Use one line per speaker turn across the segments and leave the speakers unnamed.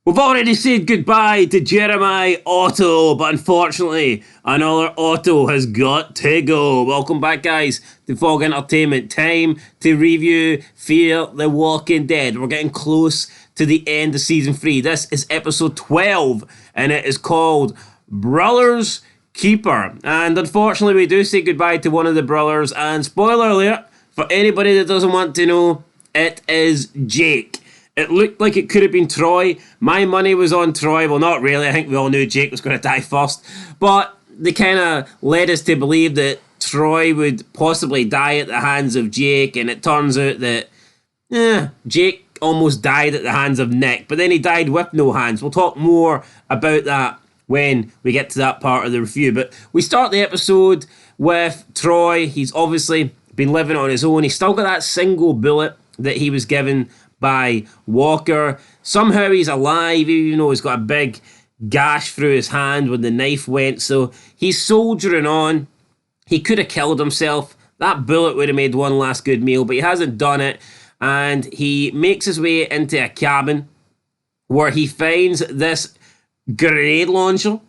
We've already said goodbye to Jeremiah Otto, but unfortunately, another Otto has got to go. Welcome back, guys, to Fog Entertainment. Time to review Fear the Walking Dead. We're getting close to the end of Season 3. This is episode 12, and it is called Brother's Keeper. And unfortunately, we do say goodbye to one of the brothers, and spoiler alert, for anybody that doesn't want to know, it is Jake. It looked like it could have been Troy. My money was on Troy. Well, not really. I think we all knew Jake was going to die first. But they kind of led us to believe that Troy would possibly die at the hands of Jake. And it turns out that Jake almost died at the hands of Nick. But then he died with no hands. We'll talk more about that when we get to that part of the review. But we start the episode with Troy. He's obviously been living on his own. He's still got that single bullet that he was given by Walker. Somehow he's alive, even though he's got a big gash through his hand when the knife went. So he's soldiering on. He could have killed himself. That bullet would have made one last good meal, but he hasn't done it. And he makes his way into a cabin where he finds this grenade launcher,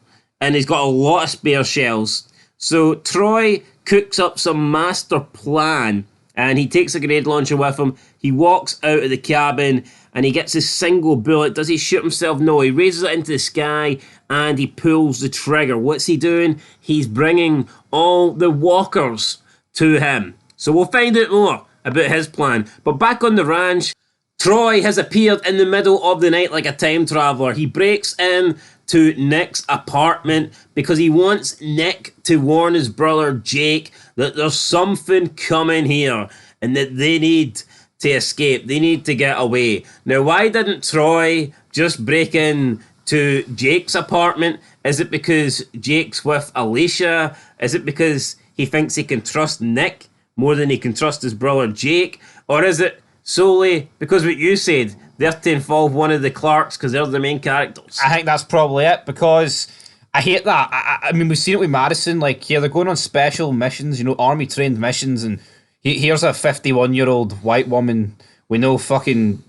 and he's got a lot of spare shells. So Troy cooks up some master plan, and he takes a grenade launcher with him. He walks out of the cabin and he gets his single bullet. Does he shoot himself? No, he raises it into the sky and he pulls the trigger. What's he doing? He's bringing all the walkers to him. So we'll find out more about his plan. But back on the ranch, Troy has appeared in the middle of the night like a time traveler. He breaks in to Nick's apartment because he wants Nick to warn his brother Jake that there's something coming here and that they need to escape. They need to get away. Now, why didn't Troy just break in to Jake's apartment? Is it because Jake's with Alicia? Is it because he thinks he can trust Nick more than he can trust his brother Jake? Or is it solely because what you said, they're to involve one of the Clarks because they're the main characters?
I think that's probably it, because I hate that. I mean, we've seen it with Madison. Like, here they're going on special missions, army trained missions, and here's a 51-year-old white woman with no fucking,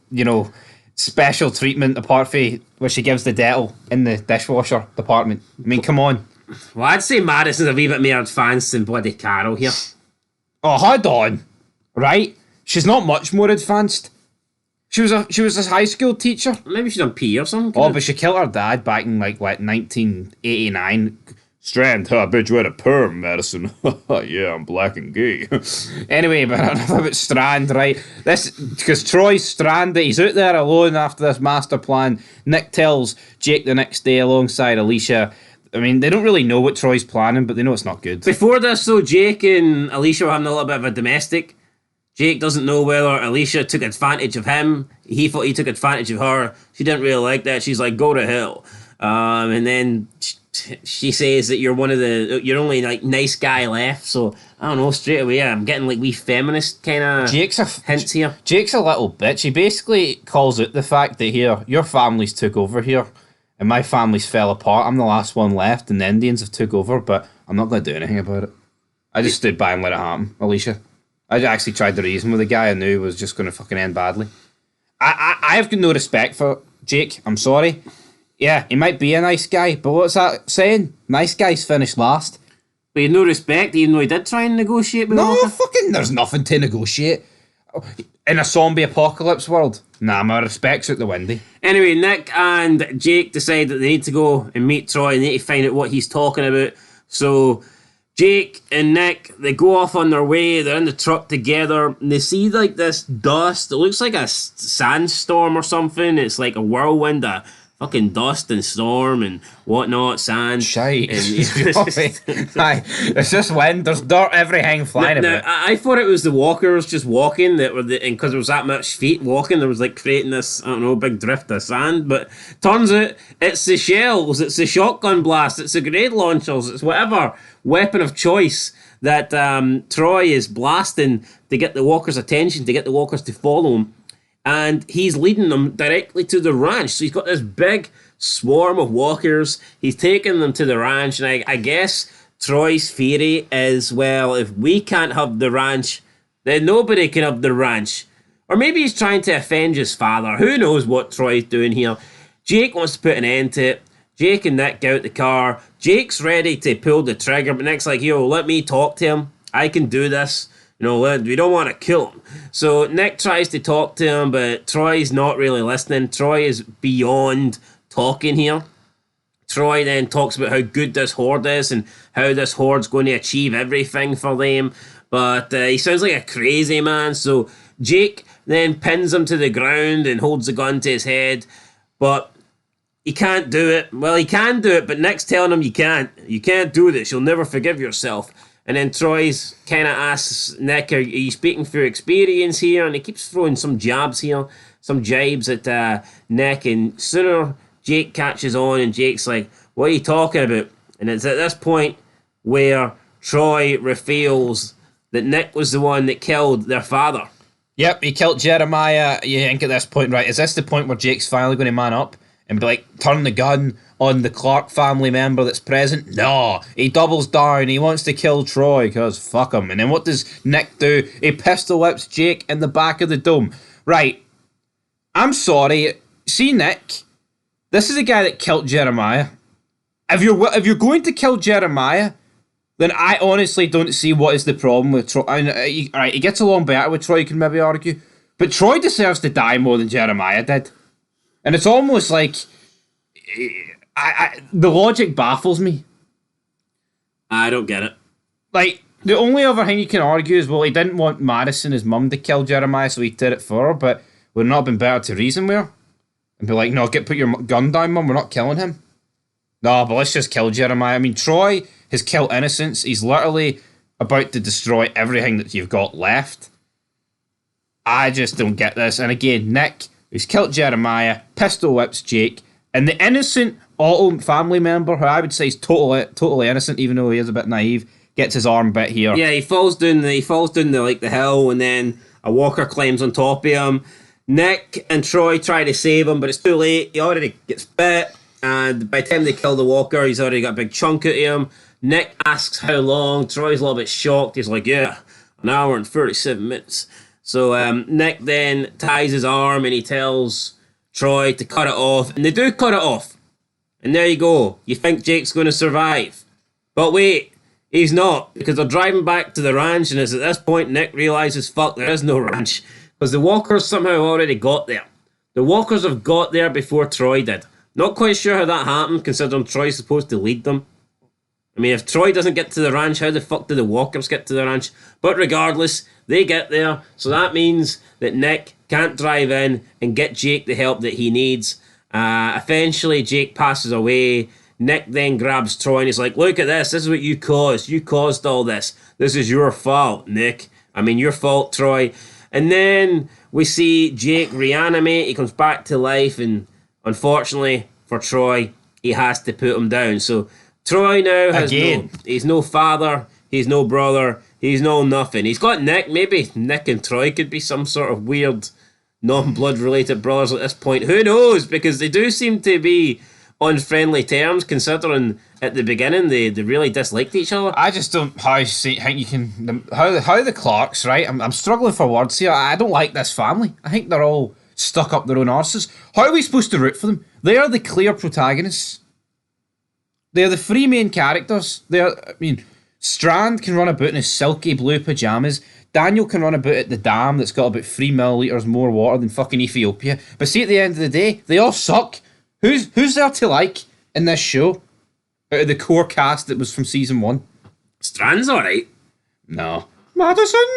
special treatment apart from where she gives the Dettol in the dishwasher department. I mean, come on.
Well, I'd say Madison's a wee bit more advanced than bloody Carol here.
Oh, hold on. Right? She's not much more advanced. She was a high school teacher.
Maybe she's on P or something.
Oh, but she killed her dad back in, 1989. Strand, I bet you had a perm, Madison. Yeah, I'm black and gay. Anyway, but enough about Strand, right? Because Troy's stranded. He's out there alone after this master plan. Nick tells Jake the next day alongside Alicia. I mean, they don't really know what Troy's planning, but they know it's not good.
Before this, though, Jake and Alicia were having a little bit of a domestic. Jake doesn't know whether Alicia took advantage of him. He thought he took advantage of her. She didn't really like that. She's like, go to hell. And then she says that you're only nice guy left. So I don't know, straight away I'm getting wee feminist kind of hints here.
Jake's a little bitch. He basically calls out the fact that here, your family's took over here and my family's fell apart. I'm the last one left and the Indians have took over, but I'm not going to do anything about it. I just stood by and let it happen, Alicia. I actually tried to reason with a guy I knew was just going to fucking end badly. I have no respect for Jake. I'm sorry. Yeah, he might be a nice guy, but what's that saying? Nice guys finish last.
But he had no respect, even though he did try and negotiate with
No,
Walker.
fucking, there's nothing to negotiate. In a zombie apocalypse world, nah, my respect's out the window.
Anyway, Nick and Jake decide that they need to go and meet Troy and they need to find out what he's talking about. So Jake and Nick, they go off on their way. They're in the truck together and they see this dust. It looks like a sandstorm or something. It's like a whirlwind, a fucking dust and storm and whatnot, sand.
Shite.
And,
Aye, it's just wind. There's dirt everything flying about.
I thought it was the walkers just walking that were and because there was that much feet walking, there was creating this, I don't know, big drift of sand. But turns out it's the shells, it's the shotgun blast, it's the grenade launchers, it's whatever weapon of choice that Troy is blasting to get the walkers' attention, to get the walkers to follow him. And he's leading them directly to the ranch. So he's got this big swarm of walkers. He's taking them to the ranch. And I guess Troy's theory is, well, if we can't have the ranch, then nobody can have the ranch. Or maybe he's trying to avenge his father. Who knows what Troy's doing here. Jake wants to put an end to it. Jake and Nick get out the car. Jake's ready to pull the trigger, but Nick's like, yo, let me talk to him. I can do this. We don't want to kill him. So Nick tries to talk to him, but Troy's not really listening. Troy is beyond talking here. Troy then talks about how good this horde is and how this horde's going to achieve everything for them. But he sounds like a crazy man. So Jake then pins him to the ground and holds the gun to his head. But he can't do it. Well, he can do it, but Nick's telling him you can't. You can't do this. You'll never forgive yourself. And then Troy's kind of asks Nick, are you speaking through experience here? And he keeps throwing some jabs here, some jibes at Nick. And sooner Jake catches on and Jake's like, what are you talking about? And it's at this point where Troy reveals that Nick was the one that killed their father.
Yep, he killed Jeremiah. You think at this point, right, is this the point where Jake's finally going to man up and be like, turn the gun on the Clark family member that's present? No, he doubles down. He wants to kill Troy because fuck him. And then what does Nick do? He pistol whips Jake in the back of the dome. Right, I'm sorry. See, Nick, this is the guy that killed Jeremiah. If you're going to kill Jeremiah, then I honestly don't see what is the problem with Troy. Alright, he gets along better with Troy, you can maybe argue. But Troy deserves to die more than Jeremiah did. And it's almost like... the logic baffles me.
I don't get it.
Like, the only other thing you can argue is, well, he didn't want Madison, his mum, to kill Jeremiah, so he did it for her, but would it not have been better to reason with her? And be like, no, put your gun down, mum, we're not killing him. No, but let's just kill Jeremiah. I mean, Troy has killed innocents. He's literally about to destroy everything that you've got left. I just don't get this. And again, Nick, who's killed Jeremiah, pistol whips Jake, and the innocent Otto family member, who I would say is totally innocent, even though he is a bit naive, gets his arm bit here.
Yeah, he falls down the hill, and then a walker climbs on top of him. Nick and Troy try to save him, but it's too late. He already gets bit. And by the time they kill the walker, he's already got a big chunk out of him. Nick asks how long. Troy's a little bit shocked. He's like, yeah, an hour and 37 minutes. So Nick then ties his arm and he tells Troy to cut it off. And they do cut it off. And there you go. You think Jake's going to survive. But wait, he's not. Because they're driving back to the ranch. And it's at this point Nick realises, fuck, there is no ranch. Because the walkers somehow already got there. The walkers have got there before Troy did. Not quite sure how that happened, considering Troy's supposed to lead them. I mean, if Troy doesn't get to the ranch, how the fuck do the walkers get to the ranch? But regardless, they get there, so that means that Nick can't drive in and get Jake the help that he needs. Eventually, Jake passes away. Nick then grabs Troy and he's like, look at this is what you caused. You caused all this. This is your fault, Nick. I mean, your fault, Troy. And then we see Jake reanimate. He comes back to life and... unfortunately for Troy, he has to put him down. So Troy now has he's no father, he's no brother, he's no nothing. He's got Nick. Maybe Nick and Troy could be some sort of weird non-blood related brothers at this point. Who knows? Because they do seem to be on friendly terms, considering at the beginning they really disliked each other.
I just don't think you can how the Clarks, right? I'm struggling for words here. I don't like this family. I think they're all stuck up their own arses. How are we supposed to root for them? They are the clear protagonists. They are the three main characters. Strand can run about in his silky blue pyjamas. Daniel can run about at the dam that's got about 3 millilitres more water than fucking Ethiopia. But see, at the end of the day, they all suck. Who's there to like in this show? Out of the core cast that was from season 1?
Strand's alright.
No.
Madison,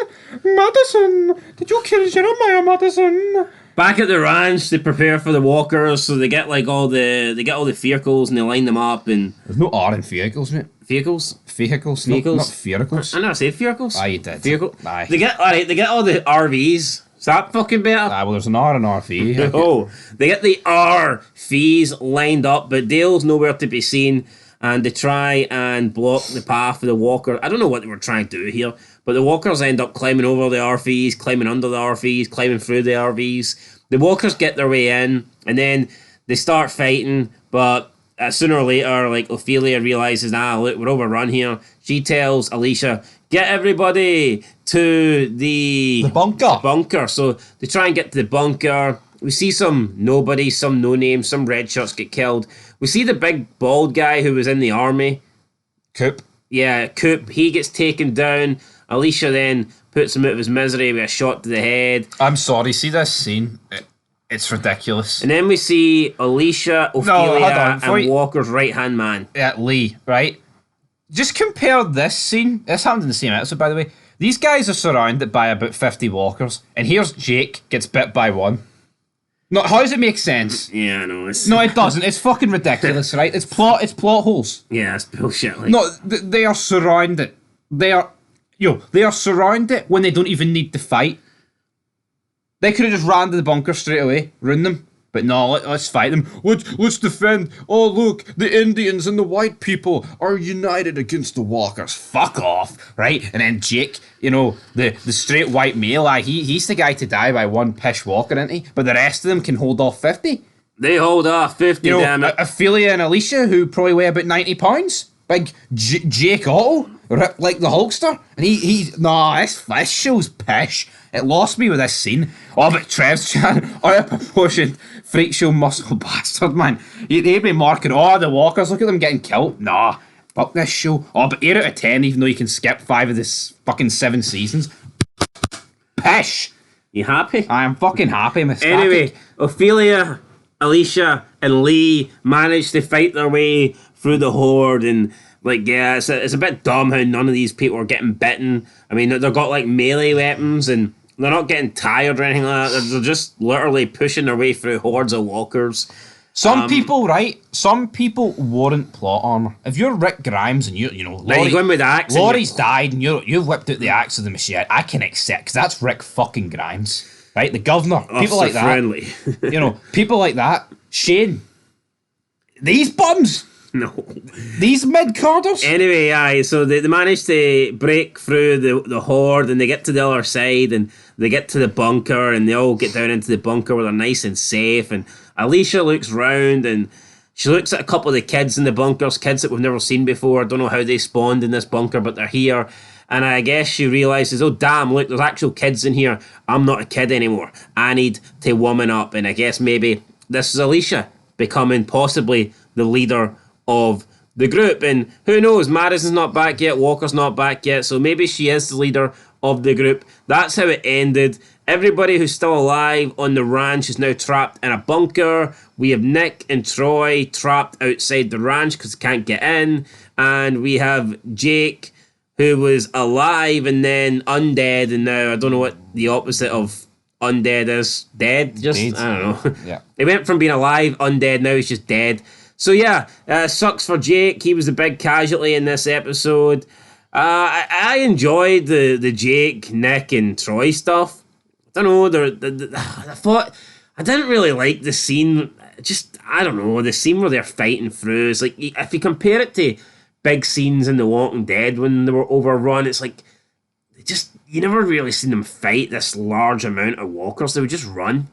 did you kill Jeremiah, Madison?
Back at the ranch, they prepare for the walkers, so they get like all the vehicles and they line them up and
there's no R in vehicles, mate.
Vehicles.
Not vehicles.
I never said vehicles.
Ah, you did.
Vehicle.
Aye.
They get all the RVs. Is that fucking better?
Ah, well, there's an R and RV.
Oh, they get the RVs lined up, but Dale's nowhere to be seen, and they try and block the path for the walker. I don't know what they were trying to do here, but the walkers end up climbing over the RVs, climbing under the RVs, climbing through the RVs. The walkers get their way in, and then they start fighting, but sooner or later, like, Ophelia realizes, look, we're overrun here. She tells Alicia, get everybody to the
bunker.
So they try and get to the bunker. we see some nobodies, some no names, some red shirts get killed. We see the big bald guy who was in the army.
Coop.
Yeah, Coop, he gets taken down. Alicia then puts him out of his misery with a shot to the head.
I'm sorry, see this scene? It's ridiculous.
And then we see Alicia,
hold
Ophelia,
on, before
and
you-
Walker's right-hand man.
Yeah, Lee, right? Just compare this scene. This happened in the same episode, by the way. These guys are surrounded by about 50 walkers, and here's Jake gets bit by one. No, how does it make sense?
Yeah, I know. It's,
No, it doesn't. It's fucking ridiculous, right? It's plot holes.
yeah, it's bullshit. Like.
No, they are surrounded. They are surrounded when they don't even need to fight. They could have just ran to the bunker straight away, ruined them. But no, let's fight them. Let's defend. Oh, look, the Indians and the white people are united against the walkers. Fuck off, right? And then Jake, the straight white male, he's the guy to die by one pish walker, isn't he? But the rest of them can hold off 50.
They hold off 50, damn it.
Ophelia and Alicia, who probably weigh about 90 pounds. Big Jake Otto, ripped like the Hulkster. And this show's pish. It lost me with this scene. Oh, but Trev's chan, out of proportion, freak show muscle bastard, man. They'd be marking, the walkers, look at them getting killed. Nah, fuck this show. Oh, but 8 out of 10, even though you can skip 5 of this fucking 7 seasons. Pish.
You happy?
I am fucking happy, Mr.
Anyway, Ophelia, Alicia, and Lee managed to fight their way through the horde, and it's a bit dumb how none of these people are getting bitten. I mean, they've got like melee weapons, and they're not getting tired or anything like that. They're just literally pushing their way through hordes of walkers.
Some people warrant plot armor. If you're Rick Grimes and you're
going with the axe.
Laurie died and you've whipped out the axe of the machete, I can accept, because that's Rick fucking Grimes, right? The governor, people like that.
Friendly.
People like that. Shane, these bums.
No.
These mid-carders?
Anyway, aye, so they managed to break through the horde, and they get to the other side, and they get to the bunker, and they all get down into the bunker where they're nice and safe, and Alicia looks round, and she looks at a couple of the kids in the bunkers, kids that we've never seen before. I don't know how they spawned in this bunker, but they're here, and I guess she realises, oh damn, look, there's actual kids in here. I'm not a kid anymore. I need to woman up, and I guess maybe this is Alicia becoming possibly the leader of the group, and who knows, Madison's not back yet, Walker's not back yet, so maybe she is the leader of the group. That's how it ended. Everybody who's still alive on the ranch is now trapped in a bunker. We have Nick and Troy trapped outside the ranch because they can't get in, and we have Jake, who was alive and then undead, and now I don't know what the opposite of undead is. Dead? Just,
Dead.
I don't know.
Yeah.
He went from being alive, undead, now he's just dead. So yeah, sucks for Jake. He was the big casualty in this episode. I enjoyed the Jake, Nick, and Troy stuff. I don't know. I thought I didn't really like the scene. Just I don't know, the scene where they're fighting through. It's like if you compare it to big scenes in The Walking Dead when they were overrun, it's like you never really seen them fight this large amount of walkers. They would just run.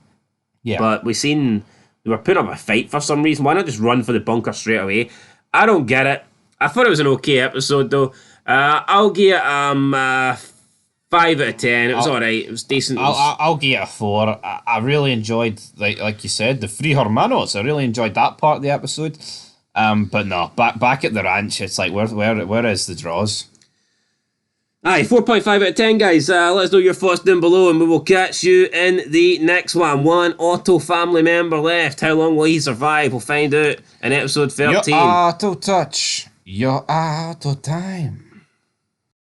Yeah.
But we seen they were putting up a fight for some reason. Why not just run for the bunker straight away? I don't get it. I thought it was an okay episode though. I'll give it 5 out of 10. It was alright. It was decent.
I'll give it a 4. I really enjoyed, like you said, the free hermanos. I really enjoyed that part of the episode. But no, back at the ranch, it's like where is the draws?
Aye, 4.5 out of 10, guys. Let us know your thoughts down below, and we will catch you in the next one. One Otto family member left. How long will he survive? We'll find out in episode 13.
Your auto touch. Your auto time.